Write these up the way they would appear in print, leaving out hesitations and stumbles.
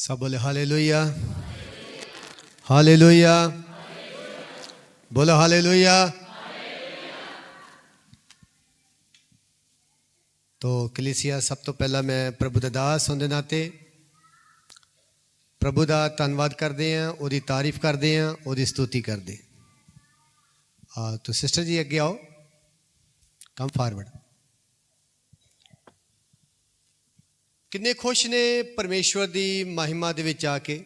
सब बोले hallelujah, hallelujah, बोलो हालेलुया। तो कलीसिया, सब तो पहला मैं प्रभु दा दास होने नाते प्रभु का धन्यवाद करते हैं, उसकी तारीफ करते हैं, उसकी स्तुति करते हैं। तो सिस्टर जी अगे आओ, कम फॉरवर्ड। किन्ने खुश ने परमेश्वर की महिमा दे विच आके।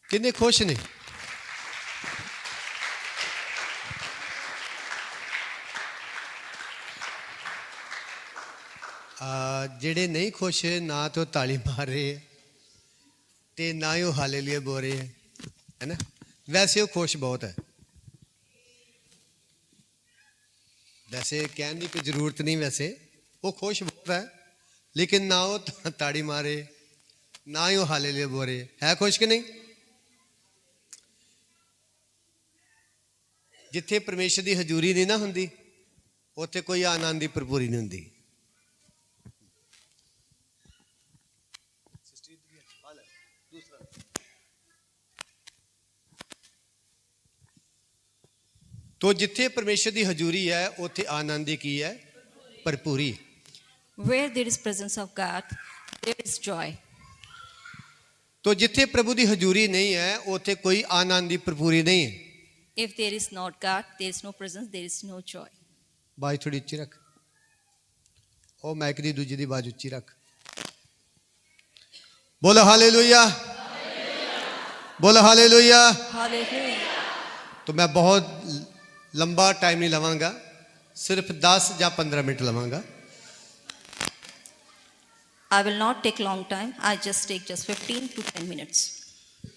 किन्ने खुश ने? जेड़े नहीं खुश ना तो ताली मार रहे ते ना ही वो हालेलुया बोल रहे हैं, है ना। वैसे वो खुश बहुत है, वैसे कहने की कोई जरूरत नहीं, वैसे वो खुश बहुत है, लेकिन ना वो ताड़ी मारे ना ही वो हालेलुया बोल रहे है। खुश कि नहीं? जिथे परमेश्वर की हजूरी नहीं ना हुंदी, उत्थे कोई आनंद की भरपूरी नहीं हुंदी। तो जिथे परमेश्वर की हजूरी है, उत्थे आनंद की है भरपूरी। Where there is presence of God, there is joy. तो जिथे प्रभु की हजूरी नहीं है, उत्थे कोई आनंद की भरपूरी नहीं है। If there is not God, there is no presence, there is no joy. बाज थोड़ी उच्ची रख, ओ मैक दी दूजी दी बाज उच्ची रख। बोलो हालेलुया, बोलो हालेलुया। Hallelujah. तो मैं बहुत लंबा टाइम नहीं लवांगा, सिर्फ 10 या 15 minute लवांगा। I will not take long time. I just take just 15 to 10 minutes.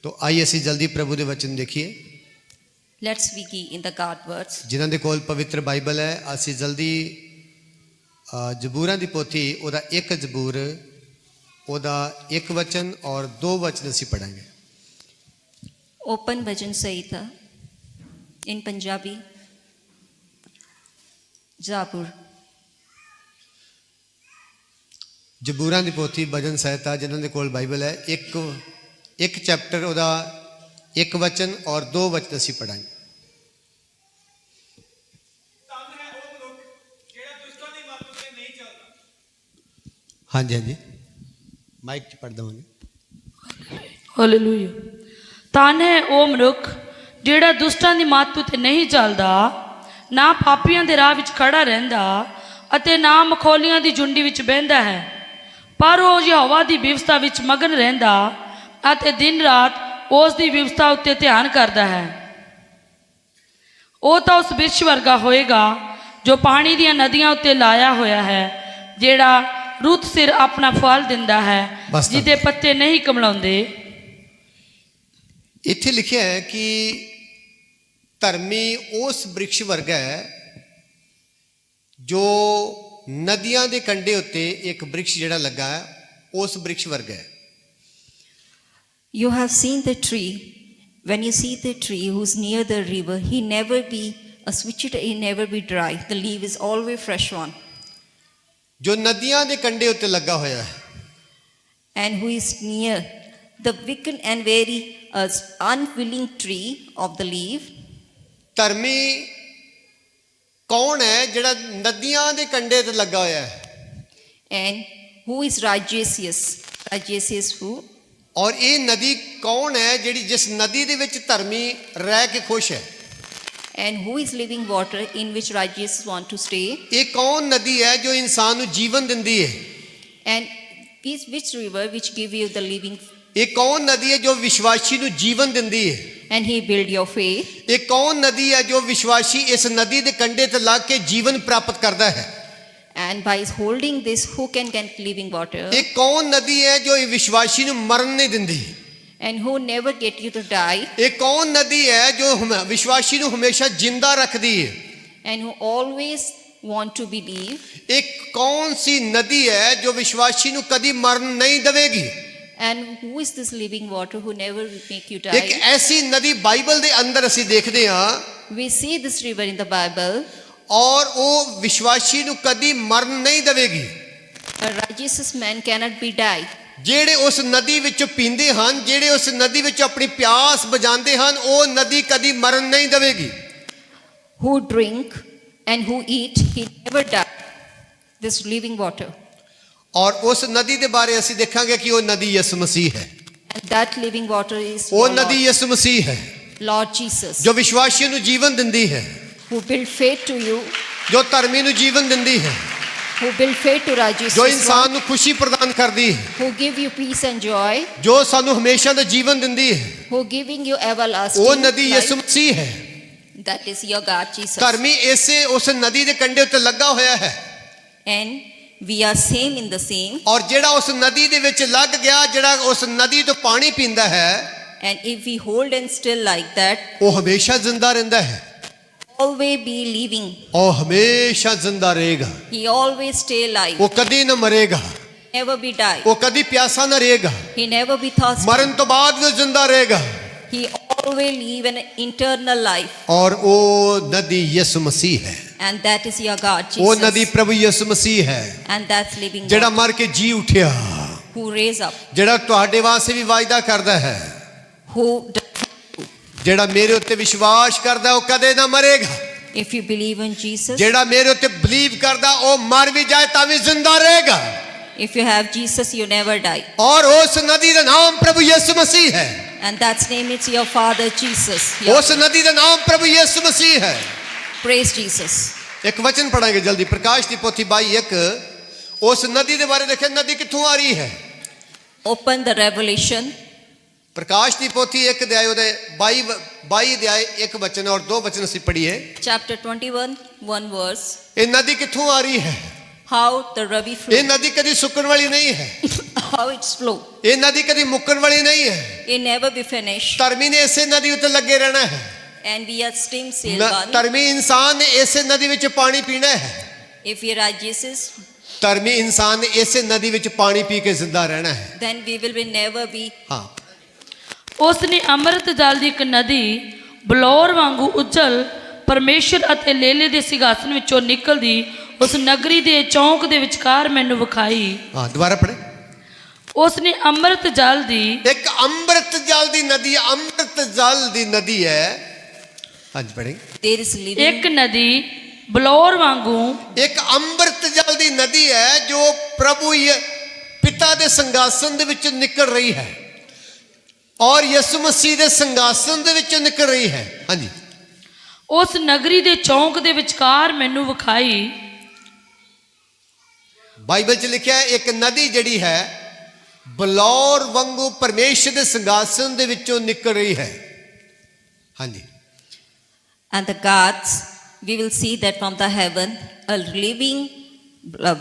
तो आइए असी जल्दी प्रभु के वचन देखिए। Let's begin in the God words. जिन्हां दे कोल पवित्र बाइबल है, असी जल्दी जबूरां दी पोथी ओदा एक जबूर, ओदा एक वचन और 2 वचन असी पढ़ांगे। Open Bhajan Sahita in Punjabi. Zabur. जबूरां दी पोथी भजन सहिता, जिन्हां दे कोल बाइबल है, एक चैप्टर ओदा एक वचन और 2 वचन असी पढ़ांगे। हाँ जी, हाँ जी, माइक च पढ़ दवांगे। ਹਾਲੇਲੂਇਆ। ਧੰਨ ਹੈ ਉਹ ਮਨੁੱਖ ਜਿਹੜਾ ਦੁਸ਼ਟਾਂ ਦੀ ਮੱਤ ਉਤੇ ਨਹੀਂ ਚੱਲਦਾ, ਨਾ ਪਾਪੀਆਂ ਦੇ ਰਾਹ ਵਿੱਚ ਖੜਾ ਰਹਿੰਦਾ ਅਤੇ ਨਾ ਮਖੌਲੀਆਂ ਦੀ ਝੁੰਡੀ ਵਿੱਚ ਬਹਿੰਦਾ ਹੈ, ਪਰ ਉਹ ਯਹੋਵਾ ਦੀ ਵਿਵਸਥਾ ਵਿੱਚ ਮਗਨ ਰਹਿੰਦਾ ਅਤੇ ਦਿਨ ਰਾਤ ਉਸ ਦੀ ਵਿਵਸਥਾ ਉੱਤੇ ਧਿਆਨ ਕਰਦਾ ਹੈ। ਉਹ ਤਾਂ ਉਸ ਬਿਰਛ ਵਰਗਾ ਹੋਏਗਾ ਜੋ ਪਾਣੀ ਦੀਆਂ ਨਦੀਆਂ ਉੱਤੇ ਲਾਇਆ ਹੋਇਆ ਹੈ, ਜਿਹੜਾ ਰੁੱਤ ਸਿਰ ਆਪਣਾ ਫਲ ਦਿੰਦਾ ਹੈ, ਜਿਹਦੇ ਪੱਤੇ ਨਹੀਂ ਕਮਲਾਉਂਦੇ। इत्थे लिखा है कि धर्मी उस वृक्ष वर्गा है जो नदियां दे कंढे उत्ते एक वृक्ष जिहड़ा लगा है, उस वृक्ष वर्गा है। You have seen the tree. When you see the tree who's near the river, he never be switched, he never be dry. The leaf is always fresh one. जो नदियां दे कंढे उत्ते लगा होया है, And who is near the wicked and very unwilling tree of the leaf. धर्मी कौन है जिहड़ा नदियां दे कंढे ते लगा होया है? And who is righteous? Righteous who? और ये नदी कौन है जिहड़ी जिस नदी दे विच धर्मी रह के खुश है? And who is living water in which righteous want to stay? ये कौन नदी है जो इंसान नूं जीवन दिंदी है? And is which river which give you the living? ये कौन नदी है जो विश्वासी नूं जीवन दिंदी है? And he build your faith. ये कौन नदी है जो विश्वासी इस नदी दे कंढे ते लग के जीवन प्राप्त करता है? And by holding this, who can get living water? ये कौन नदी है जो विश्वासी नूं मरण नहीं दिंदी? And who never get you to die? ये कौन नदी है जो विश्वासी नूं हमेशा जिंदा रखदी है? And who always want to believe? एक कौन सी नदी है जो विश्वासी नूं कदी मरण नहीं देवेगी? And who is this living water who never will make you ਇੱਕ die? ਐਸੀ ਨਦੀ ਬਾਈਬਲ ਦੇ ਅੰਦਰ ਅਸੀਂ ਦੇਖਦੇ ਹਾਂ We see this river in the Bible. ਔਰ ਉਹ ਵਿਸ਼ਵਾਸੀ ਨੂੰ ਕਦੀ ਮਰਨ ਨਹੀਂ ਦੇਵੇਗੀ। A righteous man cannot be die. ਜਿਹੜੇ ਉਸ ਨਦੀ ਵਿੱਚੋਂ ਪੀਂਦੇ ਹਨ, ਜਿਹੜੇ ਉਸ ਨਦੀ ਵਿੱਚ ਆਪਣੀ ਪਿਆਸ ਬੁਝਾਉਂਦੇ ਹਨ, ਉਹ ਨਦੀ ਕਦੀ ਮਰਨ ਨਹੀਂ ਦੇਵੇਗੀ। Who drink and who eat, he never die. This living water. ਔਰ ਉਸ ਨਦੀ ਦੇ ਬਾਰੇ ਅਸੀਂ ਦੇਖਾਂਗੇ ਕਿ ਉਹ ਨਦੀ ਯਿਸੂ ਮਸੀਹ ਹੈ। And that living water is ਉਹ your ਨਦੀ Lord, ਯਿਸੂ ਮਸੀਹ ਹੈ Lord Jesus, ਜੋ ਵਿਸ਼ਵਾਸੀਆਂ ਨੂੰ ਜੀਵਨ ਦਿੰਦੀ ਹੈ, who build faith to you, ਜੋ ਧਰਮੀ ਨੂੰ ਜੀਵਨ ਦਿੰਦੀ ਹੈ, who build faith to righteous ਜੋ one, ਇਨਸਾਨ ਨੂੰ ਖੁਸ਼ੀ ਪ੍ਰਦਾਨ ਕਰਦੀ ਹੈ, who give you peace and joy, ਜੋ ਸਾਨੂੰ ਹਮੇਸ਼ਾ ਦਾ ਜੀਵਨ ਦਿੰਦੀ ਹੈ। who giving you ਉਹ everlasting ਨਦੀ ਯਿਸੂ life. ਮਸੀਹ ਹੈ। That is your God Jesus. ਧਰਮੀ ਇਸੇ ਉਸ ਨਦੀ ਦੇ ਕੰਢੇ ਉੱਤੇ ਲੱਗਾ ਹੋਇਆ ਹੈ And we are same in the same. ਔਰ ਜਿਹੜਾ ਉਸ ਨਦੀ ਦੇ ਵਿੱਚ ਲੱਗ ਗਿਆ, ਜਿਹੜਾ ਉਸ ਨਦੀ ਤੋਂ ਪਾਣੀ ਪੀਂਦਾ ਹੈ, And if we hold and still like that, ਉਹ ਹਮੇਸ਼ਾ ਜ਼ਿੰਦਾ ਰਹਿੰਦਾ ਹੈ। always be living. ਉਹ ਹਮੇਸ਼ਾ ਜ਼ਿੰਦਾ ਰਹੇਗਾ। He always stay alive. ਉਹ ਕਦੀ ਨਾ ਮਰੇਗਾ। Never be die. ਉਹ ਕਦੀ ਪਿਆਸਾ ਨਾ ਰਹੇਗਾ। He never be thirsty. ਮਰਨ ਤੋਂ ਬਾਅਦ ਵੀ ਉਹ ਜ਼ਿੰਦਾ ਰਹੇਗਾ। He always live an eternal life. ਔਰ ਉਹ ਨਦੀ ਯਿਸੂ ਮਸੀਹ ਹੈ। And that is your God ਉਹ ਨਦੀ Jesus. ਪ੍ਰਭੂ ਯਿਸੂ ਮਸੀਹ ਹੈ, And that's living ਜਿਹੜਾ God ਮਰ ਕੇ ਜੀ ਉੱਠਿਆ, who raise up, ਜਿਹੜਾ ਤੁਹਾਡੇ ਵਾਸਤੇ ਵੀ ਵਾਅਦਾ ਕਰਦਾ ਹੈ, who ਜਿਹੜਾ ਮੇਰੇ ਉੱਤੇ ਵਿਸ਼ਵਾਸ ਕਰਦਾ ਉਹ ਕਦੇ ਨਾ ਮਰੇਗਾ। if you believe in Jesus, ਜਿਹੜਾ ਮੇਰੇ ਉੱਤੇ ਬਲੀਵ ਕਰਦਾ ਉਹ ਮਰ ਵੀ ਜਾਏ ਤਾਂ ਵੀ ਜ਼ਿੰਦਾ ਰਹੇਗਾ। if you have Jesus, you never die. ਔਰ ਉਸ ਨਦੀ ਦਾ ਨਾਮ ਪ੍ਰਭੂ ਯਿਸੂ ਮਸੀਹ ਹੈ। And that's name is your Father Jesus. Your- ਉਸ ਨਦੀ ਦਾ ਨਾਮ ਪ੍ਰਭੂ ਯਿਸੂ ਮਸੀਹ ਹੈ। Praise Jesus. ਇੱਕ ਵਚਨ ਪੜਾਂਗੇ ਜਲਦੀ, ਪ੍ਰਕਾਸ਼ ਦੀ ਪੋਥੀ 22:1। ਉਸ ਨਦੀ ਦੇ ਬਾਰੇ ਦੇਖਿਆ, ਨਦੀ ਕਿੱਥੋਂ ਆ ਰਹੀ ਹੈ। Open the Revelation, ਪ੍ਰਕਾਸ਼ ਦੀ ਪੋਥੀ 1 ਅਧਿਆਇ ਉਹਦੇ 22 ਅਧਿਆਇ 1 ਵਚਨ ਔਰ 2 ਵਚਨ ਅਸੀਂ ਪੜ੍ਹੀਏ। chapter 21, 1 verse. ਇਹ ਨਦੀ ਕਿੱਥੋਂ ਆ ਰਹੀ ਹੈ। How the Ravi ਇਹ flow, ਨਦੀ ਕਦੀ ਸੁੱਕਣ ਵਾਲੀ ਨਹੀਂ ਹੈ। how it's flow. ਇਹ ਨਦੀ ਕਦੀ ਮੁੱਕਣ ਵਾਲੀ ਨਹੀਂ ਹੈ। It never be finished. ਧਰਮੀ ਨੇ ਇਸੇ ਨਦੀ ਉੱਤੇ ਲੱਗੇ ਰਹਿਣਾ ਹੈ। And we are still still one. ਧਰਮੀ ਇਨਸਾਨ ਨੇ ਇਸੇ ਨਦੀ ਵਿੱਚ ਪਾਣੀ ਪੀਣਾ ਹੈ। If we are Jesus, ਧਰਮੀ ਇਨਸਾਨ ਨੇ ਇਸੇ ਨਦੀ ਵਿੱਚ ਪਾਣੀ ਪੀ ਕੇ ਜ਼ਿੰਦਾ ਰਹਿਣਾ ਹੈ। then we will never be. ਹਾਂ, ਉਸ ਨੇ ਅੰਮ੍ਰਿਤ ਜਲ ਦੀ ਇੱਕ ਨਦੀ ਬਲੌਰ ਵਾਂਗੂ ਉਜਲ ਪਰਮੇਸ਼ਰ ਅਤੇ ਲੇਲੇ ਦੇ ਸਿੰਘਾਸਨ ਵਿੱਚੋਂ ਨਿਕਲਦੀ ਉਸ ਨਗਰੀ ਦੇ ਚੌਂਕ ਦੇ ਵਿਚਕਾਰ ਮੈਨੂੰ ਵਿਖਾਈ। ਹਾਂ, ਦੁਬਾਰਾ ਪੜ੍ਹੇ। ਉਸ ਨੇ ਅੰਮ੍ਰਿਤ ਜਲ ਦੀ ਇੱਕ ਅੰਮ੍ਰਿਤ ਜਲ ਦੀ ਨਦੀ ਹੈ। ਅੰਮ੍ਰਿਤ ਜਲ ਦੀ ਨਦੀ ਹੈ। ਹਾਂਜੀ ਪੜ੍ਹੇ। There is living. ਇੱਕ ਨਦੀ ਬਲੌਰ ਵਾਂਗੂ ਇੱਕ ਅੰਮ੍ਰਿਤ ਜਲ ਦੀ ਨਦੀ ਹੈ ਜੋ ਪ੍ਰਭੂ ਪਿਤਾ ਦੇ ਸਿੰਘਾਸਨ ਦੇ ਵਿੱਚੋਂ ਨਿਕਲ ਰਹੀ ਹੈ ਔਰ ਯਿਸੂ ਮਸੀਹ ਦੇ ਸਿੰਘਾਸਨ ਦੇ ਵਿੱਚੋਂ ਨਿਕਲ ਰਹੀ ਹੈ। ਹਾਂਜੀ, ਉਸ ਨਗਰੀ ਦੇ ਚੌਂਕ ਦੇ ਵਿਚਕਾਰ ਮੈਨੂੰ ਵਿਖਾਈ। ਬਾਈਬਲ 'ਚ ਲਿਖਿਆ ਹੈ ਇੱਕ ਨਦੀ ਜਿਹੜੀ ਹੈ ਬਲੌਰ ਵਾਂਗੂ ਪਰਮੇਸ਼ਰ ਦੇ ਸਿੰਘਾਸਨ ਦੇ ਵਿੱਚੋਂ ਨਿਕਲ ਰਹੀ ਹੈ। ਹਾਂਜੀ, And the gods, we will see that from the heaven, a living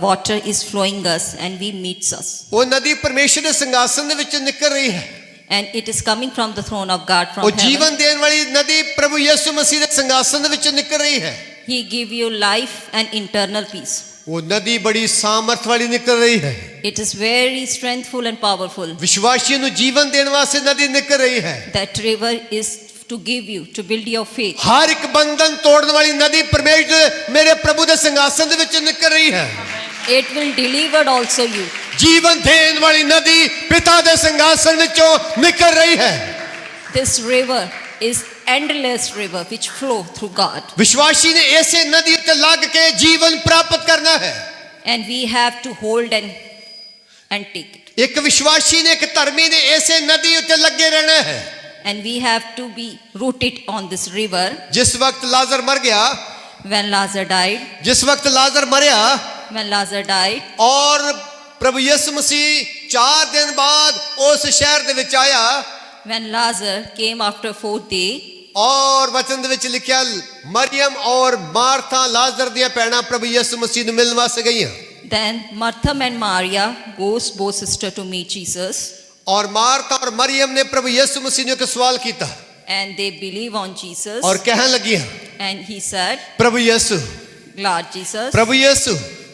water is flowing us and we meets us. ਉਹ ਨਦੀ ਪਰਮੇਸ਼ਰ ਦੇ ਸਿੰਘਾਸਨ ਦੇ ਵਿੱਚੋਂ ਨਿਕਲ ਰਹੀ ਹੈ। And it is coming from the throne of God ਉਹ from heaven. ਜੀਵਨ ਦੇਣ ਵਾਲੀ ਨਦੀ ਪ੍ਰਭੂ ਯਿਸੂ ਮਸੀਹ ਦੇ ਸਿੰਘਾਸਨ ਦੇ ਵਿੱਚੋਂ ਨਿਕਲ ਰਹੀ ਹੈ। He give you life and eternal peace. ਉਹ ਨਦੀ ਬੜੀ ਸਾਮਰਥ ਵਾਲੀ ਨਿਕਲ ਰਹੀ ਹੈ। It is very strengthful and powerful. ਵਿਸ਼ਵਾਸੀਆਂ ਨੂੰ ਜੀਵਨ ਦੇਣ ਵਾਸਤੇ ਨਦੀ ਨਿਕਲ ਰਹੀ ਹੈ। That river is to give you, to build your faith. ਹਰ ਇੱਕ ਬੰਧਨ ਤੋੜਨ ਵਾਲੀ ਨਦੀ ਪਰਮੇਸ਼ਰ ਮੇਰੇ ਪ੍ਰਭੂ ਦੇ ਸਿੰਘਾਸਨ ਦੇ ਵਿੱਚੋਂ ਨਿਕਲ ਰਹੀ ਹੈ। It will deliver also you. ਜੀਵਨ ਦੇਣ ਵਾਲੀ ਨਦੀ ਪਿਤਾ ਦੇ ਸਿੰਘਾਸਨ ਵਿੱਚੋਂ ਨਿਕਲ ਰਹੀ ਹੈ। This river is endless river which flow through God. ਵਿਸ਼ਵਾਸੀ ਨੇ ਇਸੇ ਨਦੀ ਉੱਤੇ ਲੱਗ ਕੇ ਜੀਵਨ ਪ੍ਰਾਪਤ ਕਰਨਾ ਹੈ। And we have to hold and take it. ਇੱਕ ਵਿਸ਼ਵਾਸੀ ਨੇ, ਇੱਕ ਧਰਮੀ ਨੇ ਇਸੇ ਨਦੀ ਉੱਤੇ ਲੱਗੇ ਰਹਿਣਾ ਹੈ। And we have to be rooted on this river. ਜਿਸ ਵਕਤ ਲਾਜ਼ਰ ਮਰ ਗਿਆ, When Lazarus died, ਜਿਸ ਵਕਤ ਲਾਜ਼ਰ ਮਰਿਆ when Lazarus died, ਔਰ ਪ੍ਰਭੂ ਯਿਸੂ ਮਸੀਹ 4 ਦਿਨ ਬਾਅਦ ਉਸ ਸ਼ਹਿਰ ਦੇ ਵਿੱਚ ਆਇਆ when Lazarus came after 4th day, ਔਰ ਵਚਨ ਦੇ ਵਿੱਚ ਲਿਖਿਆ ਮਰੀਮ ਔਰ ਮਾਰਥਾ ਲਾਜ਼ਰ ਦੀਆਂ ਭੈਣਾਂ ਪ੍ਰਭੂ ਯਿਸੂ ਮਸੀਹ ਨੂੰ ਮਿਲਣ ਵਾਸਤੇ ਗਈਆਂ। then Martha and Maria goes both sister to meet Jesus. ਔਰ ਮਾਰਥਾ ਔਰ ਮਰੀਮ ਨੇ ਪ੍ਰਭੂ ਯਿਸੂ ਮਸੀਹ ਨੂੰ ਇੱਕ ਸਵਾਲ ਕੀਤਾ And they believe on Jesus. ਔਰ ਕਹਿਣ ਲੱਗੀਆਂ, And he said, ਪ੍ਰਭੂ ਯਿਸੂ, Lord Jesus, ਪ੍ਰਭੂ ਯਿਸੂ,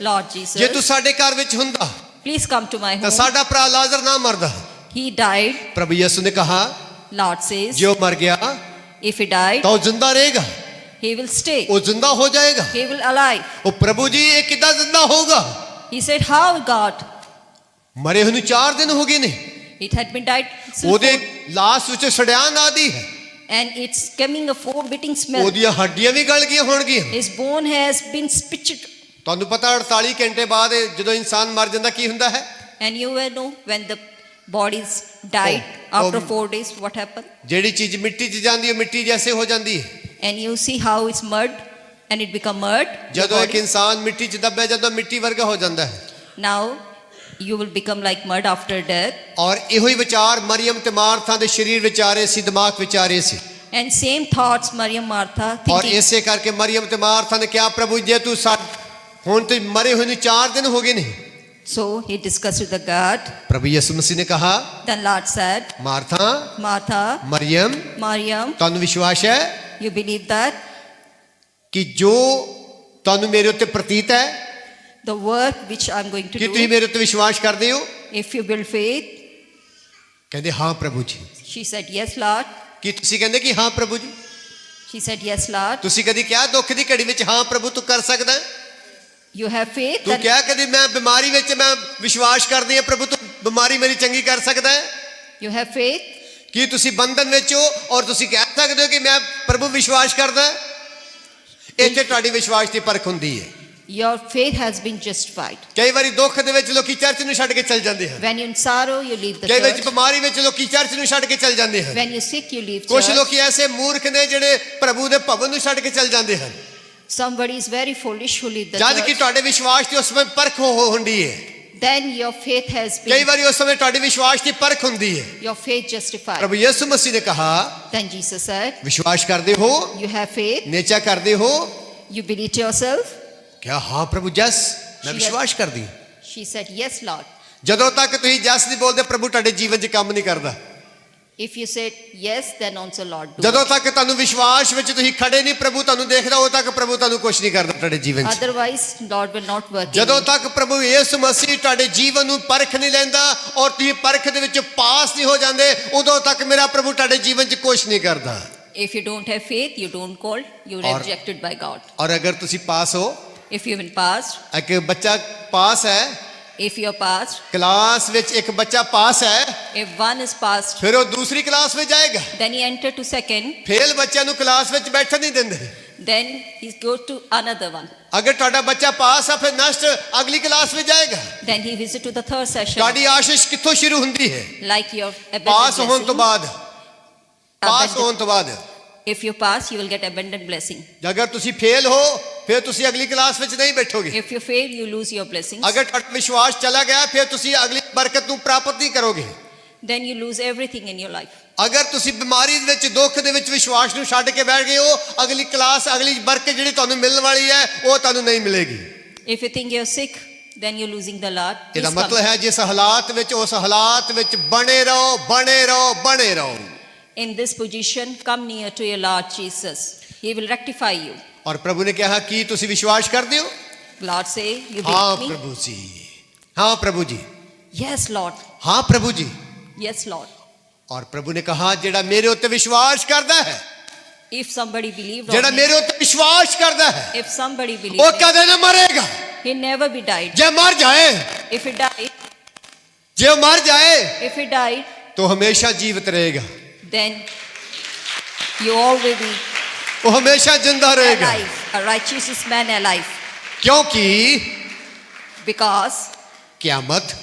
Lord ਜੇ ਤੂੰ Jesus, ਸਾਡੇ ਘਰ ਵਿੱਚ ਹੁੰਦਾ please come to my ਤਾਂ home. ਸਾਡਾ ਭਰਾ ਲਾਜ਼ਰ ਨਾ ਮਰਦਾ। He died. प्रभु यीशु ने कहा Lord says, जो मर गया if he died, तो वो जिंदा रहेगा, he will stay. वो जिंदा हो जाएगा। He will alive. वो प्रभु जी ये कितना जिंदा होगा? He said, how God? मरे हुए 4 दिन हो गए ने, It had been died since ਉਹਦੇ four- ਲਾਸ਼ ਵਿੱਚ ਸੜਿਆਨ ਆਦੀ ਹੈ, and it's coming a foreboding smell. ਉਹਦੀਆਂ ਹੱਡੀਆਂ ਵੀ ਗਲ ਗਈਆਂ ਹੋਣਗੀਆਂ। His bone has been spitted. ਤੁਹਾਨੂੰ ਪਤਾ 48 ਘੰਟੇ ਬਾਅਦ ਜਦੋਂ ਇਨਸਾਨ ਮਰ ਜਾਂਦਾ ਕੀ ਹੁੰਦਾ ਹੈ? And you will know when the bodies died Oh, after oh. 4 days, what happened? ਜਿਹੜੀ ਚੀਜ਼ ਮਿੱਟੀ 'ਚ ਜਾਂਦੀ ਹੈ ਮਿੱਟੀ ਜੈਸੇ ਹੋ ਜਾਂਦੀ ਹੈ। And you see how it's mud and it become mud. the ਜਦੋਂ ਇੱਕ body. ਇਨਸਾਨ ਮਿੱਟੀ 'ਚ ਦੱਬਿਆ ਜਦੋਂ ਮਿੱਟੀ ਵਰਗਾ ਹੋ ਜਾਂਦਾ ਹੈ। Now you will become like mud after death. ਔਰ ਇਹੋ ਹੀ ਵਿਚਾਰ ਮਰੀਮ ਤੇ ਮਾਰਥਾ ਦੇ ਸਰੀਰ ਵਿੱਚ ਆ ਰਹੇ ਸੀ, ਦਿਮਾਗ ਵਿੱਚ ਆ ਰਹੇ ਸੀ। And same thoughts Maryam Martha ਔਰ thinking. ਇਸੇ ਕਰਕੇ ਮਰੀਮ ਤੇ ਮਾਰਥਾ ਨੇ ਕਿਹਾ ਪ੍ਰਭੂ ਜੇ ਤੂੰ ਹੁਣ ਤੇ ਮਰੇ ਹੋਏ ਨੂੰ 4 ਦਿਨ ਹੋ ਗਏ ਨੇ। So he discussed with the God. ਪ੍ਰਭੂ ਯਿਸੂ ਮਸੀਹ ਨੇ ਕਹਾ Then Lord said, Martha Martha, Mariam Maryam, ਤੁਹਾਨੂੰ ਵਿਸ਼ਵਾਸ ਹੈ you believe that ਕਿ ਜੋ ਤੁਹਾਨੂੰ ਮੇਰੇ ਉੱਤੇ ਪ੍ਰਤੀਤ ਹੈ the work which I'm going to ਕਿ ਤੁਸੀਂ do, ਮੇਰੇ ਉੱਤੇ ਵਿਸ਼ਵਾਸ ਕਰਦੇ ਹੋ? if you build faith? ਕਹਿੰਦੇ ਹਾਂ ਪ੍ਰਭੂ ਜੀ। She said, yes, Lord. ਕੀ ਤੁਸੀਂ ਕਹਿੰਦੇ ਕਿ ਹਾਂ ਪ੍ਰਭੂ ਜੀ? She said, yes, Lord. ਤੁਸੀਂ ਕਦੀ ਕਿਹਾ ਦੁੱਖ ਦੀ ਘੜੀ ਵਿੱਚ ਹਾਂ ਪ੍ਰਭੂ ਤੂੰ ਕਰ ਸਕਦਾ ਹੈ? You have faith ਤੂੰ that ਕਿਹਾ ਕਦੀ ਮੈਂ ਬਿਮਾਰੀ ਵਿੱਚ ਮੈਂ ਵਿਸ਼ਵਾਸ ਕਰਦੀ ਹਾਂ ਪ੍ਰਭੂ ਤੂੰ ਬਿਮਾਰੀ ਮੇਰੀ ਚੰਗੀ ਕਰ ਸਕਦਾ ਹੈ? you have faith. ਕੀ ਤੁਸੀਂ ਬੰਧਨ ਵਿੱਚ ਹੋ ਔਰ ਤੁਸੀਂ ਕਹਿ ਸਕਦੇ ਹੋ ਕਿ ਮੈਂ ਪ੍ਰਭੂ ਵਿਸ਼ਵਾਸ ਕਰਦਾ ਹਾਂ? ਇੱਥੇ ਤੁਹਾਡੀ ਵਿਸ਼ਵਾਸ ਦੀ ਪਰਖ ਹੁੰਦੀ ਹੈ। Your faith has been justified. ਕਈ ਵਾਰੀ ਦੁੱਖ ਦੇ ਵਿੱਚ ਲੋਕੀ ਚਰਚ ਨੂੰ ਛੱਡ ਕੇ ਚੱਲ ਜਾਂਦੇ ਹਨ। When you're in sorrow, you leave the ਕਈ ਵਿੱਚ church. ਬਿਮਾਰੀ ਵਿੱਚ ਲੋਕੀ ਚਰਚ ਨੂੰ ਛੱਡ ਕੇ ਚੱਲ ਜਾਂਦੇ ਹਨ। When you're sick, you leave ਕੁਝ church. ਲੋਕੀ ਐਸੇ ਮੂਰਖ ਨੇ ਜਿਹੜੇ ਪ੍ਰਭੂ ਦੇ ਭਵਨ ਨੂੰ ਛੱਡ ਕੇ ਚੱਲ ਜਾਂਦੇ ਹਨ। Somebody is very foolish who leave the ਜਦ ਕਿ church. ਤੁਹਾਡੇ ਵਿਸ਼ਵਾਸ ਦੀ ਉਸ ਸਮੇਂ ਪਰਖ ਹੁੰਦੀ ਹੈ। Then your faith has ਕਈ been, ਵਾਰੀ ਉਸ ਸਮੇਂ ਤੁਹਾਡੀ ਵਿਸ਼ਵਾਸ ਦੀ ਪਰਖ ਹੁੰਦੀ ਹੈ। your faith justified. ਪ੍ਰਭੂ ਯਿਸੂ ਮਸੀਹ ਨੇ ਕਹਾ Then Jesus said, ਵਿਸ਼ਵਾਸ ਕਰਦੇ ਹੋ? you have faith, ਨੇਚਾ ਕਰਦੇ ਹੋ? you believe yourself. ਕਿਹਾ ਹਾਂ ਪ੍ਰਭੂ ਜਸ ਮੈਂ She ਵਿਸ਼ਵਾਸ ਕਰਦੀ ਹਾਂ। She said, yes, Lord. ਜਦੋਂ ਤੱਕ ਤੁਸੀਂ ਜਸ ਨਹੀਂ ਬੋਲਦੇ ਪ੍ਰਭੂ ਤੁਹਾਡੇ ਜੀਵਨ 'ਚ ਕੰਮ ਨਹੀਂ ਕਰਦਾ। If you said yes, then also Lord do. ਜਦੋਂ ਤੱਕ ਤੁਹਾਨੂੰ ਵਿਸ਼ਵਾਸ ਵਿੱਚ ਤੁਸੀਂ ਖੜੇ ਨਹੀਂ ਪ੍ਰਭੂ ਤੁਹਾਨੂੰ ਦੇਖਦਾ ਉਦੋਂ ਤੱਕ ਪ੍ਰਭੂ ਤੁਹਾਨੂੰ ਕੁਝ ਨਹੀਂ ਕਰਦਾ ਤੁਹਾਡੇ ਜੀਵਨ 'ਚ। Otherwise, Lord will not work in ਜਦੋਂ you. ਤੱਕ ਪ੍ਰਭੂ ਯਿਸੂ ਮਸੀਹ ਤੁਹਾਡੇ ਜੀਵਨ ਨੂੰ ਪਰਖ ਨਹੀਂ ਲੈਂਦਾ ਔਰ ਤੁਸੀਂ ਪਰਖ ਦੇ ਵਿੱਚ ਪਾਸ ਨਹੀਂ ਹੋ ਜਾਂਦੇ ਉਦੋਂ ਤੱਕ ਮੇਰਾ ਪ੍ਰਭੂ ਤੁਹਾਡੇ ਜੀਵਨ 'ਚ ਕੁਝ ਨਹੀਂ ਕਰਦਾ। If you don't have faith, you don't call, you're Or- rejected by God. ਔਰ ਅਗਰ ਤੁਸੀਂ ਪਾਸ ਹੋ, If you've been passed, ਇੱਕ ਬੱਚਾ ਪਾਸ ਹੈ if you're passed, ਕਲਾਸ ਵਿੱਚ ਇੱਕ ਬੱਚਾ ਪਾਸ ਹੈ if one is passed, ਫਿਰ ਉਹ ਦੂਸਰੀ ਕਲਾਸ ਵਿੱਚ ਜਾਏਗਾ। then he enter to second, fail ਬੱਚਿਆਂ ਨੂੰ ਕਲਾਸ ਵਿੱਚ ਬੈਠਣ ਨਹੀਂ ਦਿੰਦੇ। then he goes to another one. ਅਗਰ ਤੁਹਾਡਾ ਬੱਚਾ ਪਾਸ ਆ ਫਿਰ ਨੈਕਸਟ ਅਗਲੀ ਕਲਾਸ ਵਿੱਚ ਜਾਏਗਾ। Then he visit to the third session. ਤੁਹਾਡੀ ਆਸ਼ੀਸ਼ ਕਿੱਥੋਂ ਸ਼ੁਰੂ ਹੁੰਦੀ ਹੈ? Like your ਪਾਸ abundant ਹੋਣ ਤੋਂ blessing. ਬਾਅਦ। ਪਾਸ Abundant- ਹੋਣ ਤੋਂ ਬਾਅਦ If you pass, you will get abundant blessing. ਅਗਰ ਤੁਸੀਂ ਫੇਲ ਹੋ ਫਿਰ ਤੁਸੀਂ ਅਗਲੀ ਕਲਾਸ ਵਿੱਚ ਨਹੀਂ ਬੈਠੋਗੇ। If you fail, you lose your blessings. ਅਗਰ ਤੁਹਾਡਾ ਵਿਸ਼ਵਾਸ ਚਲਾ ਗਿਆ ਫਿਰ ਤੁਸੀਂ ਅਗਲੀ ਬਰਕਤ ਨੂੰ ਪ੍ਰਾਪਤ ਨਹੀਂ ਕਰੋਗੇ। Then you lose everything in your life. ਅਗਰ ਤੁਸੀਂ ਬਿਮਾਰੀ ਦੇ ਵਿੱਚ ਦੁੱਖ ਦੇ ਵਿੱਚ ਵਿਸ਼ਵਾਸ ਨੂੰ ਛੱਡ ਕੇ ਬੈਠ ਗਏ ਹੋ ਅਗਲੀ ਕਲਾਸ ਅਗਲੀ ਬਰਕਤ ਜਿਹੜੀ ਤੁਹਾਨੂੰ ਮਿਲਣ ਵਾਲੀ ਹੈ ਉਹ ਤੁਹਾਨੂੰ ਨਹੀਂ ਮਿਲੇਗੀ। If you think you're sick, then you're losing the Lord. ਇਹਦਾ Please ਮਤਲਬ come. ਹੈ ਜਿਸ ਹਾਲਾਤ ਵਿੱਚ ਉਸ ਹਾਲਾਤ ਵਿੱਚ ਬਣੇ ਰਹੋ ਬਣੇ ਰਹੋ ਬਣੇ ਰਹੋ। In this position, come near to your Lord Jesus. He will rectify you. ਔਰ ਪ੍ਰਭੂ ਨੇ ਕਿਹਾ ਕੀ ਤੁਸੀਂ ਵਿਸ਼ਵਾਸ ਕਰਦੇ ਹੋ? Lord say, you ਹਾਂ believe me? ਪ੍ਰਭੂ ਜੀ ਹਾਂ ਪ੍ਰਭੂ ਜੀ Yes, Lord. ਹਾਂ ਪ੍ਰਭੂ ਜੀ। Yes, Lord. ਔਰ ਪ੍ਰਭੂ ਨੇ ਕਹਾ ਜਿਹੜਾ ਮੇਰੇ ਉੱਤੇ ਵਿਸ਼ਵਾਸ ਕਰਦਾ ਹੈ If somebody believed ਜਿਹੜਾ on ਮੇਰੇ him, ਉੱਤੇ ਵਿਸ਼ਵਾਸ ਕਰਦਾ ਹੈ if somebody ਉਹ believed him, ਕਦੇ ਨਾ ਮਰੇਗਾ। he never be died. ਜੇ ਮਰ ਜਾਏ If he died, ਜੇ ਉਹ ਮਰ ਜਾਏ if he died, तो हमेशा जीवित रहेगा। then you always be वो हमेशा जिंदा रहेगा alive, a righteous man alive. क्योंकि Because क़यामत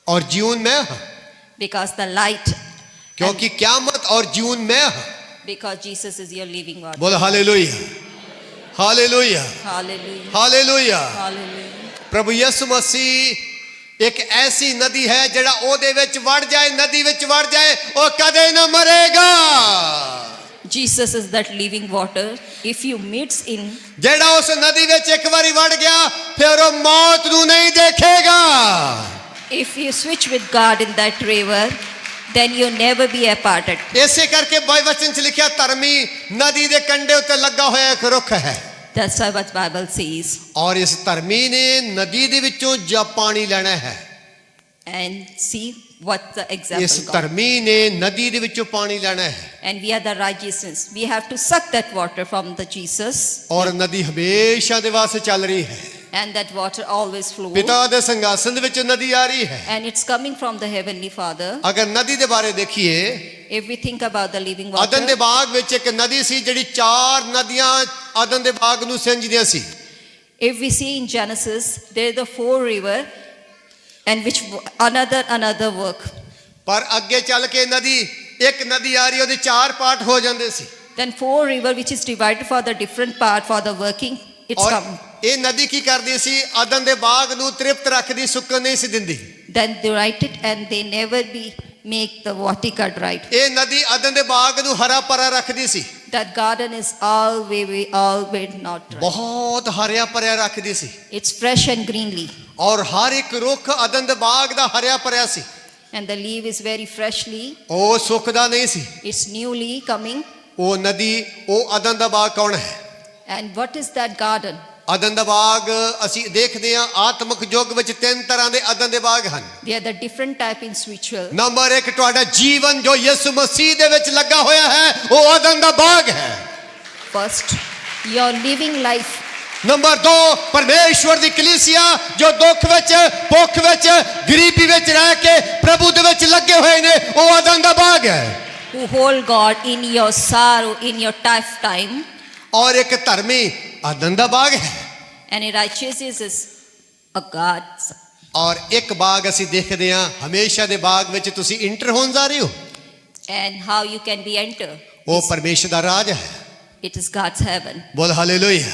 और जीवन में है। the light, क्योंकि क़यामत और जीवन में है। because Jesus is your living word. बोलो hallelujah hallelujah Hallelujah. Hallelujah. Hallelujah. प्रभु यीशु मसीह एक ऐसी नदी है ਜਿਹੜਾ ਉਹਦੇ ਵਿੱਚ ਵੜ ਜਾਏ ਨਦੀ ਵਿੱਚ ਵੜ ਜਾਏ ਉਹ ਕਦੇ ਨਾ ਮਰੇਗਾ। Jesus is that living water. If you mix in, ਜਿਹੜਾ ਉਸ ਨਦੀ ਵਿੱਚ ਇੱਕ ਵਾਰੀ ਵੜ ਗਿਆ ਫਿਰ ਉਹ ਮੌਤ ਨੂੰ ਨਹੀਂ ਦੇਖੇਗਾ। if you switch with God in that river, then you'll never be aparted. ਇਸੇ ਕਰਕੇ ਬਾਈਬਲ ਵਚਨ 'ਚ ਲਿਖਿਆ ਧਰਮੀ ਨਦੀ ਦੇ ਕੰਢੇ ਉੱਤੇ ਲੱਗਾ ਹੋਇਆ ਇੱਕ ਰੁੱਖ ਹੈ। That's what Bible says. ਔਰ ਇਸ ਧਰਮੀ ਨੇ ਨਦੀ ਦੇ ਵਿੱਚੋਂ ਜਾ ਪਾਣੀ ਲੈਣਾ ਹੈ। And see, what the ਇਸ example got. ਧਰਮੀ ਨੇ ਨਦੀ ਦੇ ਵਿੱਚੋਂ ਪਾਣੀ ਲੈਣਾ ਹੈ And we are the righteousness. We have to suck that water from the Jesus, ਔਰ ਨਦੀ ਹਮੇਸ਼ਾ ਦੇ ਵਾਸਤੇ ਚੱਲ ਰਹੀ ਹੈ and that water always flows. ਪਿਤਾ ਦੇ ਸੰਘਾਸਨ ਦੇ ਵਿੱਚੋਂ ਨਦੀ ਆ ਰਹੀ ਹੈ And it's coming from the Heavenly Father. ਅਗਰ ਨਦੀ ਦੇ ਬਾਰੇ ਦੇਖੀਏ If we think about the living ਅਦਨ ਦੇ water, ਬਾਗ ਵਿੱਚ ਇੱਕ ਨਦੀ ਸੀ ਜਿਹੜੀ 4 ਨਦੀਆਂ ਅਦਨ ਦੇ ਬਾਗ ਨੂੰ ਸਿੰਜਦੀਆਂ ਸੀ if we see in Genesis, there are the 4 rivers, and which another work. ਪਰ ਅੱਗੇ ਚੱਲ ਕੇ ਨਦੀ ਇੱਕ ਨਦੀ ਆ ਰਹੀ ਉਹਦੇ 4 ਪਾਰਟ ਹੋ ਜਾਂਦੇ ਸੀ Then 4 rivers which is divided for the different part for the working, it's ਔਰ coming. ਇਹ ਨਦੀ ਕੀ ਕਰਦੀ ਸੀ ਅਦਨ ਦੇ ਬਾਗ ਨੂੰ ਤ੍ਰਿਪਤ ਰੱਖਦੀ ਸੁੱਕਣ ਨਹੀਂ ਸੀ ਦਿੰਦੀ Then they write it and they never make the Vatika right. ਇਹ ਨਦੀ ਅਦਨ ਦੇ ਬਾਗ ਨੂੰ ਹਰਾ ਭਰਾ ਰੱਖਦੀ ਸੀ That garden is always not dry. ਬਹੁਤ ਹਰਿਆ ਭਰਿਆ ਰੱਖਦੀ ਸੀ It's fresh and greenly. ਔਰ ਹਰ ਇੱਕ ਰੁੱਖ ਅਦਨ ਦੇ ਬਾਗ ਦਾ ਹਰਿਆ ਭਰਿਆ ਸੀ And the leaf is very freshly. ਉਹ ਸੁੱਕਦਾ ਨਹੀਂ ਸੀ It's newly coming. ਉਹ ਨਦੀ ਉਹ ਅਦਨ ਦਾ ਬਾਗ ਕੌਣ ਹੈ And what is that garden? ਅਦਨ ਦਾ ਬਾਗ ਅਸੀਂ ਦੇਖਦੇ ਹਾਂ ਆਤਮਿਕ ਯੁੱਗ ਵਿੱਚ 3 ਤਰ੍ਹਾਂ ਦੇ ਅਦਨ ਦੇ ਬਾਗ ਹਨ They are the different type in spiritual. Number 1 ਤੁਹਾਡਾ ਜੀਵਨ ਜੋ ਯਿਸੂ ਮਸੀਹ ਦੇ ਵਿੱਚ ਲੱਗਾ ਹੋਇਆ ਹੈ ਉਹ ਅਦਨ ਦਾ ਬਾਗ ਹੈ First, your living life. Number 2 ਪਰਮੇਸ਼ਵਰ ਦੀ ਕਲੀਸਿਆ ਜੋ ਦੁੱਖ ਵਿੱਚ ਭੁੱਖ ਵਿੱਚ ਗਰੀਬੀ ਵਿੱਚ ਰਹਿ ਕੇ ਪ੍ਰਭੂ ਦੇ ਵਿੱਚ ਲੱਗੇ ਹੋਏ ਨੇ ਉਹ ਅਦਨ ਦਾ ਬਾਗ ਹੈ Who hold God in your sorrow, in your tough time. ਔਰ ਇੱਕ ਧਰਮੀ ਅਦਨ ਦਾ ਬਾਗ ਹੈ And a righteousness is a God's. ਔਰ ਇੱਕ ਬਾਗ ਅਸੀਂ ਦੇਖਦੇ ਹਾਂ ਹਮੇਸ਼ਾ ਦੇ ਬਾਗ ਵਿੱਚ ਤੁਸੀਂ ਇੰਟਰ ਹੋਣ ਜਾ ਰਹੇ ਹੋ And how you can be enter. ਉਹ ਪਰਮੇਸ਼ਰ ਦਾ ਰਾਜ ਹੈ It is God's heaven. ਬੋਲ ਹਾਲੇਲੂਇਆ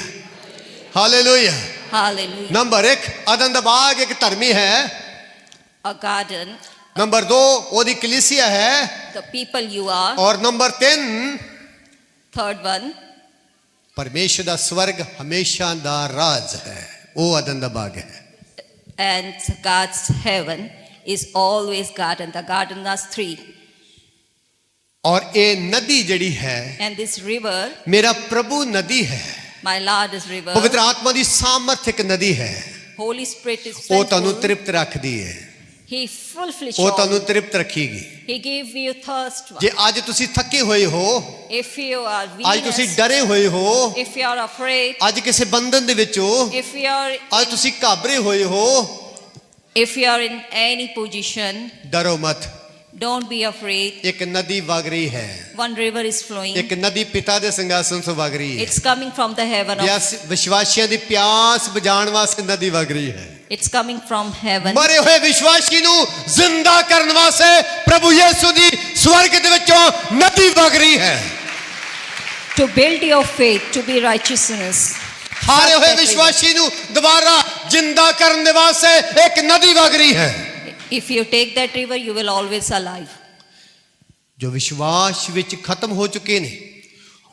ਹਾਲੇਲੂਇਆ Hallelujah. ਨੰਬਰ 1 ਅਦਨ ਦਾ ਬਾਗ ਇੱਕ ਧਰਮੀ ਹੈ A garden, ਨੰਬਰ 2 ਉਹਦੀ ਕਲੀਸਿਆ ਹੈ the people you are. ਔਰ ਨੰਬਰ 3 Third one, ਪਰਮੇਸ਼ਰ ਦਾ ਸਵਰਗ ਹਮੇਸ਼ਾ ਦਾ ਰਾਜ ਹੈ ਉਹ ਅਦਨ ਦਾ ਬਾਗ ਹੈ and God's heaven is always garden. The garden has 3. ਔਰ ਇਹ ਨਦੀ ਜਿਹੜੀ ਹੈ And this river, ਮੇਰਾ ਪ੍ਰਭੂ ਨਦੀ ਹੈ my Lord is river. ਪਵਿੱਤਰ ਆਤਮਾ ਦੀ ਸਾਮਰਥਿਕ ਨਦੀ ਹੈ Holy Spirit is ਉਹ ਤੁਹਾਨੂੰ faithful. ਤ੍ਰਿਪਤ ਰੱਖਦੀ ਹੈ He fulfills ਉਹ all. ਤੁਹਾਨੂੰ ਤ੍ਰਿਪਤ ਰੱਖੇਗੀ He give you thirst. ਜੇ ਅੱਜ ਤੁਸੀਂ ਥੱਕੇ ਹੋਏ ਹੋ If you are ਅੱਜ ਤੁਸੀਂ weakness, ਡਰੇ ਹੋਏ ਹੋ if you are afraid, ਅੱਜ ਕਿਸੇ ਬੰਧਨ ਦੇ ਵਿੱਚ ਹੋ if you are ਅੱਜ ਤੁਸੀਂ ਘਾਬਰੇ ਹੋਏ ਹੋ if you are in any position, ਡਰੋ ਮਤ don't be afraid. ਇੱਕ ਨਦੀ ਵਗ ਰਹੀ ਹੈ One river is flowing. ਇੱਕ ਨਦੀ ਪਿਤਾ ਦੇ ਸਿੰਘਾਸਨ ਤੋਂ ਵਗ ਰਹੀ ਹੈ It's coming from the heaven of. ਯਸ ਵਿਸ਼ਵਾਸੀਆਂ ਦੀ ਪਿਆਸ ਬੁਝਾਉਣ ਵਾਸਤੇ ਨਦੀ ਵਗ ਰਹੀ ਹੈ It's coming from heaven. ਮਰੇ ਹੋਏ ਵਿਸ਼ਵਾਸੀ ਨੂੰ ਜ਼ਿੰਦਾ ਕਰਨ ਵਾਸਤੇ ਪ੍ਰਭੂ ਯਿਸੂ ਦੀ ਸਵਰਗ ਦੇ ਵਿੱਚੋਂ ਨਦੀ ਵਗ ਰਹੀ ਹੈ To build your faith, to be righteousness. ਹਾਰੇ ਹੋਏ ਵਿਸ਼ਵਾਸੀ ਨੂੰ ਦੁਬਾਰਾ ਜ਼ਿੰਦਾ ਕਰਨ ਦੇ ਵਾਸਤੇ ਇੱਕ ਨਦੀ ਵਗ ਰਹੀ ਹੈ If you take that river, you will always alive. ਜੋ ਵਿਸ਼ਵਾਸ ਵਿੱਚ ਖਤਮ ਹੋ ਚੁੱਕੇ ਨੇ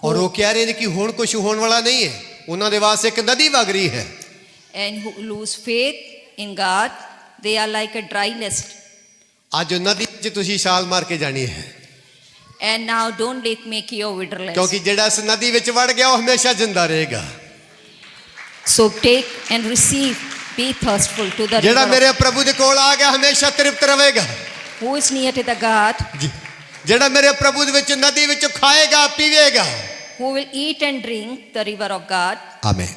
ਔਰ ਉਹ ਕਹਿ ਰਹੇ ਨੇ ਕਿ ਹੁਣ ਕੁਝ ਹੋਣ ਵਾਲਾ ਨਹੀਂ ਹੈ ਉਹਨਾਂ ਦੇ ਵਾਸਤੇ ਇੱਕ ਨਦੀ ਵਗ ਰਹੀ ਹੈ And who lose faith in God, they are like a dry nest. ਅੱਜ ਉਹ ਨਦੀ 'ਚ ਤੁਸੀਂ ਛਾਲ ਮਾਰ ਕੇ ਜਾਣੀ ਹੈ And now don't make your wilderness. ਕਿਉਂਕਿ ਜਿਹੜਾ ਇਸ ਨਦੀ ਵਿੱਚ ਵੜ ਗਿਆ ਉਹ ਹਮੇਸ਼ਾ ਜ਼ਿੰਦਾ ਰਹੇਗਾ So take and receive, be thirstful to the ਜਿਹੜਾ river. ਮੇਰੇ ਪ੍ਰਭੂ ਦੇ ਕੋਲ ਆ ਗਿਆ ਹਮੇਸ਼ਾ ਤ੍ਰਿਪਤ ਰਹੇਗਾ Who is near to the God, ਜਿਹੜਾ ਮੇਰੇ ਪ੍ਰਭੂ ਦੇ ਵਿੱਚ ਨਦੀ ਵਿੱਚੋਂ ਖਾਏਗਾ ਪੀਵੇਗਾ who will eat and drink the river of God, amen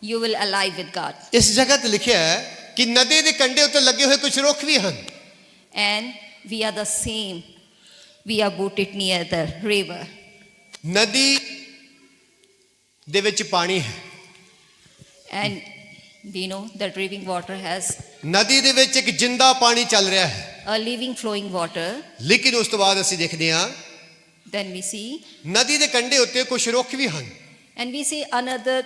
you will alive with God. ਇਸ ਜਗ੍ਹਾ ਤੇ ਲਿਖਿਆ ਹੈ ਕਿ ਨਦੀ ਦੇ ਕੰਢੇ ਉੱਤੇ ਲੱਗੇ ਹੋਏ ਕੁਝ ਰੁੱਖ ਵੀ ਹਨ And we are the same. We are rooted near the river. ਨਦੀ ਦੇ ਵਿੱਚ ਪਾਣੀ ਹੈ And we know that living water has ਨਦੀ ਦੇ ਵਿੱਚ ਇੱਕ ਜਿੰਦਾ ਪਾਣੀ ਚੱਲ ਰਿਹਾ ਹੈ a living flowing water. ਲੇਕਿਨ ਉਸ ਤੋਂ ਬਾਅਦ ਅਸੀਂ ਦੇਖਦੇ ਹਾਂ Then we see, ਨਦੀ ਦੇ ਕੰਢੇ ਉੱਤੇ ਕੁਝ ਰੁੱਖ ਵੀ ਹਨ and we see another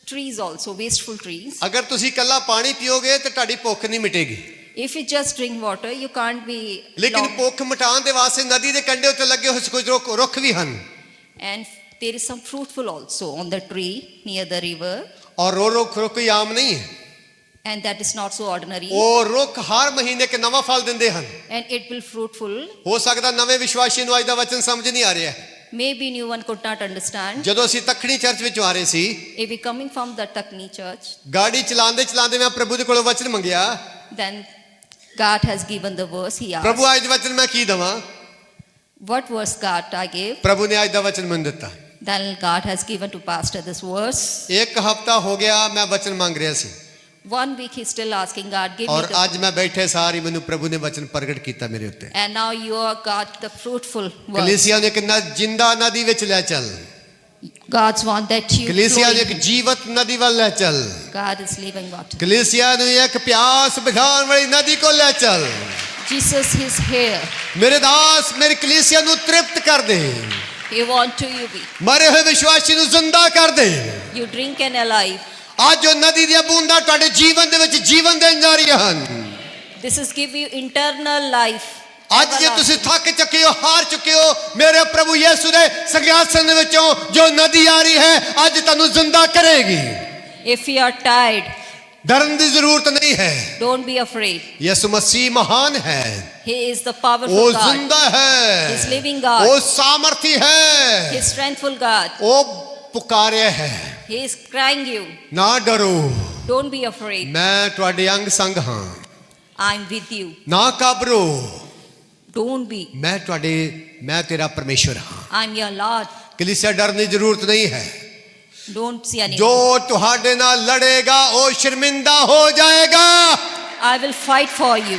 trees also, wasteful trees. ਅਗਰ ਤੁਸੀਂ ਇਕੱਲਾ ਪਾਣੀ ਪੀਓਗੇ ਤਾਂ ਤੁਹਾਡੀ ਭੁੱਖ ਨਹੀਂ ਮਿਟੇਗੀ If you just drink water, you can't be ਲੇਕਿਨ long. ਭੁੱਖ ਮਿਟਾਉਣ ਦੇ ਵਾਸਤੇ ਨਦੀ ਦੇ ਕੰਢੇ ਉੱਤੇ ਲੱਗੇ ਹੋਏ ਕੁਝ ਰੁੱਖ ਵੀ ਹਨ And there is some fruitful also on the tree near the river. ਔਰ ਉਹ ਰੁੱਖ ਕੋਈ ਆਮ ਨਹੀਂ ਹੈ And that is not so ordinary. ਉਹ ਰੁੱਖ ਹਰ ਮਹੀਨੇ ਇੱਕ ਨਵਾਂ ਫਲ ਦਿੰਦੇ ਹਨ And it will fruitful. ਹੋ ਸਕਦਾ ਨਵੇਂ ਵਿਸ਼ਵਾਸੀ ਨੂੰ ਅੱਜ ਦਾ ਵਚਨ ਸਮਝ ਨਹੀਂ ਆ ਰਿਹਾ Maybe new one could not understand. ਜਦੋਂ ਅਸੀਂ ਤਖਣੀ ਚਰਚ ਵਿੱਚੋਂ ਆ ਰਹੇ ਸੀ If we coming from the Takni church, ਗਾੜੀ ਚਲਾਉਂਦੇ ਚਲਾਉਂਦੇ ਮੈਂ ਪ੍ਰਭੂ ਦੇ ਕੋਲੋਂ ਵਚਨ ਮੰਗਿਆ then God has given the verse. He asked, ਪ੍ਰਭੂ ਅੱਜ ਦਾ ਵਚਨ ਮੈਂ ਕੀ ਦਵਾਂ? what verse God I gave? ਪ੍ਰਭੂ ਨੇ ਅੱਜ ਦਾ ਵਚਨ ਮੈਨੂੰ ਦਿੱਤਾ। Then God has given to pastor this verse. ਇੱਕ ਹਫਤਾ ਹੋ ਗਿਆ ਮੈਂ ਵਚਨ ਮੰਗ ਰਿਹਾ ਸੀ 1 week he's still asking God, give me ਔਰ the... ਅੱਜ ਮੈਂ ਬੈਠੇ ਸਾਰੀ ਮੈਨੂੰ ਪ੍ਰਭੂ ਨੇ ਵਚਨ ਪ੍ਰਗਟ ਕੀਤਾ ਮੇਰੇ ਉੱਤੇ। And now you are got the fruitful verse. ਕਲੀਸਿਆ ਨੂੰ ਇੱਕ ਜਿੰਦਾ ਨਦੀ ਵਿੱਚ ਲੈ ਚੱਲ। God's want that you ਕਲੀਸਿਆ ਨੂੰ flow ਇੱਕ in. ਜੀਵਤ ਨਦੀ ਵੱਲ ਲੈ ਚੱਲ। God is living water. ਕਲੀਸਿਆ ਨੂੰ ਇੱਕ ਪਿਆਸ ਬੁਝਾਉਣ ਵਾਲੀ ਨਦੀ ਕੋਲ ਲੈ ਚੱਲ। Jesus is here. ਮੇਰੇ ਦਾਸ ਮੇਰੀ ਕਲੀਸਿਆ ਨੂੰ ਤ੍ਰਿਪਤ ਕਰ ਦੇ। He want to you be. ਮਰੇ ਹੋਏ ਵਿਸ਼ਵਾਸੀ ਨੂੰ ਜ਼ਿੰਦਾ ਕਰ ਦੇ। You drink and alive. ਅੱਜ ਉਹ ਨਦੀ ਦੀਆਂ ਬੂੰਦਾਂ ਤੁਹਾਡੇ ਜੀਵਨ ਦੇ ਵਿੱਚ ਜੀਵਨ ਦੇਣ ਜਾ ਰਹੀਆਂ ਹਨ। This is give you internal life. ਅੱਜ ਜੇ ਤੁਸੀਂ ਥੱਕ ਚੁੱਕੇ ਹੋ, ਹਾਰ ਚੁੱਕੇ ਹੋ, ਮੇਰੇ ਪ੍ਰਭੂ ਯਿਸੂ ਦੇ ਸਿੰਘਾਸਨ ਦੇ ਵਿੱਚੋਂ ਜੋ ਨਦੀ ਆ ਰਹੀ ਹੈ ਅੱਜ ਤੁਹਾਨੂੰ ਜ਼ਿੰਦਾ ਕਰੇਗੀ। If you are tired, ਡਰਨ ਦੀ ਜ਼ਰੂਰਤ ਨਹੀਂ ਹੈ। don't be afraid. ਯਿਸੂ ਮਸੀਹ ਮਹਾਨ ਹੈ। He is the powerful ਉਹ God. ਜ਼ਿੰਦਾ ਹੈ। He's living God. ਉਹ ਸਾਮਰਥੀ ਹੈ। He's strengthful God. ਉਹ ਪੁਕਾਰਿਆ ਹੈ। He is crying you. ਨਾ ਡਰੋ, Don't be afraid. ਮੈਂ ਤੁਹਾਡੇ ਅੰਗ ਸੰਗ ਹਾਂ। I'm with you. ਨਾ ਘਬਰੋ, Don't be. ਮੈਂ ਤੇਰਾ ਪਰਮੇਸ਼ਵਰ ਹਾਂ। I'm your Lord. ਕਲੀਸਿਆ ਡਰਨ ਦੀ ਜ਼ਰੂਰਤ ਨਹੀਂ ਹੈ। Don't see any. ਜੋ ਤੁਹਾਡੇ ਨਾਲ ਲੜੇਗਾ ਉਹ ਸ਼ਰਮਿੰਦਾ ਹੋ ਜਾਏਗਾ। I will fight for you.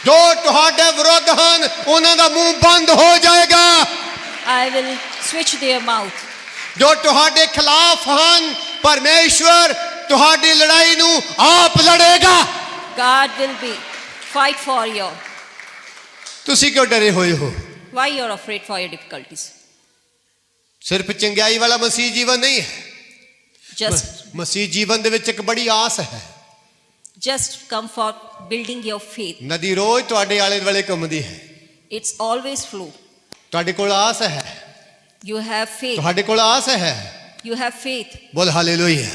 ਜੋ ਤੁਹਾਡੇ ਵਿਰੁੱਧ ਹਨ ਉਹਨਾਂ ਦਾ ਮੂੰਹ ਬੰਦ ਹੋ ਜਾਏਗਾ। I will switch their mouth. ਜੋ ਤੁਹਾਡੇ ਖਿਲਾਫ ਹਨ ਪਰਮੇਸ਼ਵਰ ਤੁਹਾਡੀ ਲੜਾਈ ਨੂੰ ਆਪ ਲੜੇਗਾ। God will be fight for you. ਤੁਸੀਂ ਕਿਉਂ ਡਰੇ ਹੋਏ ਹੋ? Why you're afraid for your difficulties? ਸਿਰਫ ਚੰਗਿਆਈ ਵਾਲਾ ਮਸੀਹ ਜੀਵਨ ਨਹੀਂ ਹੈ। ਮਸੀਹ ਜੀਵਨ ਦੇ ਵਿੱਚ ਇੱਕ ਬੜੀ ਆਸ ਹੈ। Just come for building your faith. ਨਦੀ ਰੋਜ਼ ਤੁਹਾਡੇ ਆਲੇ ਦੁਆਲੇ ਘੁੰਮਦੀ ਹੈ। It's always flow. ਤੁਹਾਡੇ ਕੋਲ ਆਸ ਹੈ। You have faith. ਤੁਹਾਡੇ ਕੋਲ ਆਸ ਹੈ। You have faith. ਬੋਲ ਹਾਲੇਲੂਇਆ,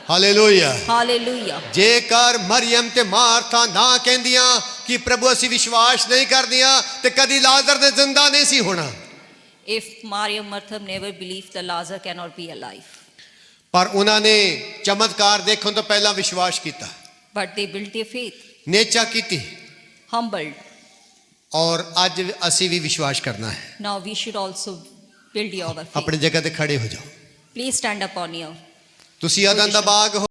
ਹਾਲੇਲੂਇਆ। Hallelujah. ਜੇਕਰ ਮਰੀਮ ਤੇ ਮਾਰਥਾ ਨਾ ਕਹਿੰਦੀਆਂ ਕਿ ਪ੍ਰਭੂ ਅਸੀਂ ਵਿਸ਼ਵਾਸ ਨਹੀਂ ਕਰਦੀਆਂ ਤੇ ਕਦੀ ਲਾਜ਼ਰ ਨੇ ਜ਼ਿੰਦਾ ਨਹੀਂ ਸੀ ਹੋਣਾ। If Maria and Martha never believed that Lazarus cannot be alive, ਪਰ ਉਹਨਾਂ ਨੇ ਚਮਤਕਾਰ ਦੇਖਣ ਤੋਂ ਪਹਿਲਾਂ ਵਿਸ਼ਵਾਸ ਕੀਤਾ, but they built their faith, ਨੇਚਾ ਕੀਤੀ humbled. ਔਰ ਅੱਜ ਅਸੀਂ ਵੀ ਵਿਸ਼ਵਾਸ ਕਰਨਾ ਹੈ। Now we should also build your faith. ਆਪਣੀ ਜਗ੍ਹਾ ਤੇ ਖੜੇ ਹੋ ਜਾਓ। Please stand up on your. ਤੁਸੀਂ ਅਦਨ ਦਾ ਬਾਗ ਹੋ।